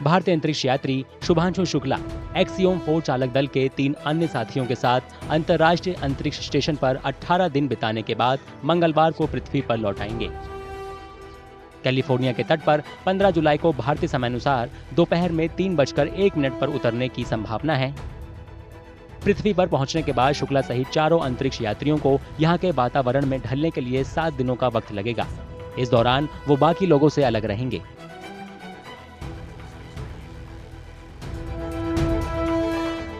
भारतीय अंतरिक्ष यात्री शुभांशु शुक्ला एक्सियोम 4 चालक दल के 3 अन्य साथियों के साथ अंतर्राष्ट्रीय अंतरिक्ष स्टेशन पर 18 दिन बिताने के बाद मंगलवार को पृथ्वी पर लौट आएंगे। कैलिफोर्निया के तट पर 15 जुलाई को भारतीय समयानुसार दोपहर में 3:01 पर उतरने की संभावना है। पृथ्वी पर पहुंचने के बाद शुक्ला सहित चारों अंतरिक्ष यात्रियों को यहां के वातावरण में ढलने के लिए 7 दिनों का वक्त लगेगा। इस दौरान वो बाकी लोगों से अलग रहेंगे।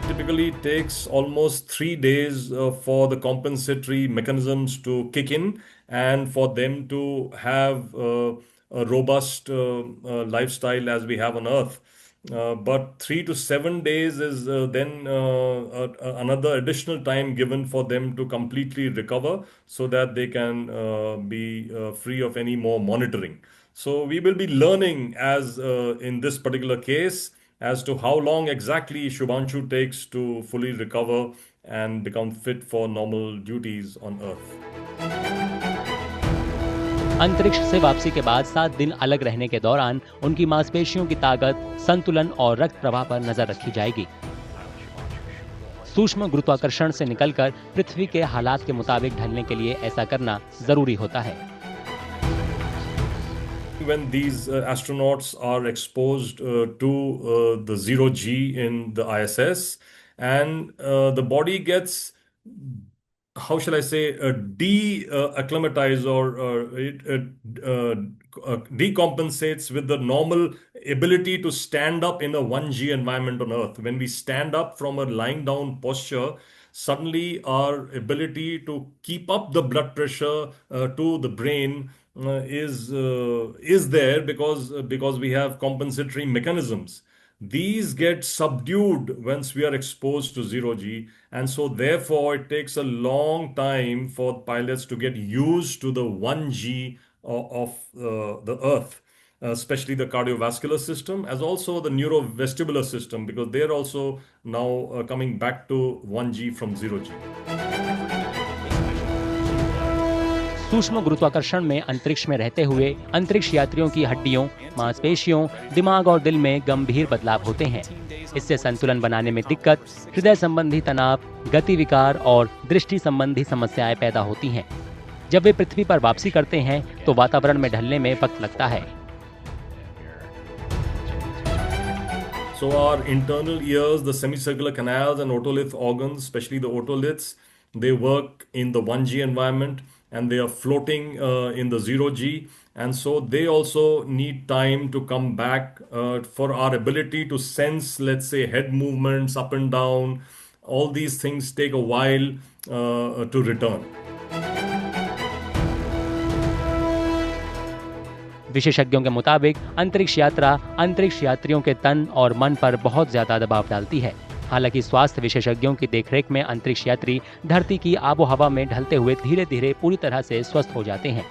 Typically takes almost 3 days for the compensatory mechanisms to kick in and for them to have a robust lifestyle as we have on Earth. But 3 to 7 days is then another additional time given for them to completely recover so that they can be free of any more monitoring. So we will be learning as in this particular case as to how long exactly Shubhanshu takes to fully recover and become fit for normal duties on Earth. अंतरिक्ष से वापसी के बाद 7 दिन अलग रहने के दौरान उनकी मांसपेशियों की ताकत, संतुलन और रक्त प्रवाह पर नजर रखी जाएगी। सूक्ष्म गुरुत्वाकर्षण से निकलकर पृथ्वी के हालात के मुताबिक ढलने के लिए ऐसा करना जरूरी होता है। When these astronauts are exposed to the 0G in the ISS and the body gets, how shall I say, de-acclimatized or it decompensates with the normal ability to stand up in a 1G environment on Earth. When we stand up from a lying down posture, suddenly our ability to keep up the blood pressure to the brain is there because we have compensatory mechanisms. These get subdued once we are exposed to 0G, and so therefore it takes a long time for pilots to get used to the 1G of the Earth, especially the cardiovascular system, as also the neurovestibular system, because they are also now coming back to 1G from 0G. सूक्ष्म गुरुत्वाकर्षण में अंतरिक्ष में रहते हुए अंतरिक्ष यात्रियों की हड्डियों, मांसपेशियों, दिमाग और दिल में गंभीर बदलाव होते हैं। इससे संतुलन बनाने में दिक्कत, हृदय संबंधी तनाव, गति विकार और दृष्टि संबंधी समस्याएं पैदा होती हैं। जब वे पृथ्वी पर वापसी करते हैं तो वातावरण में ढलने में वक्त लगता है। So our internal ears, the semicircular canals and otolith organs, especially the otoliths, they work in the 1G environment and they are floating in the 0G, and so they also need time to come back for our ability to sense, let's say, head movements up and down. All these things take a while to return. विशेषज्ञों के मुताबिक अंतरिक्ष यात्रा अंतरिक्ष यात्रियों के तन और मन पर बहुत ज्यादा दबाव डालती है। हालांकि स्वास्थ्य विशेषज्ञों की देखरेख में अंतरिक्ष यात्री धरती की आबोहवा में ढलते हुए धीरे धीरे पूरी तरह से स्वस्थ हो जाते हैं।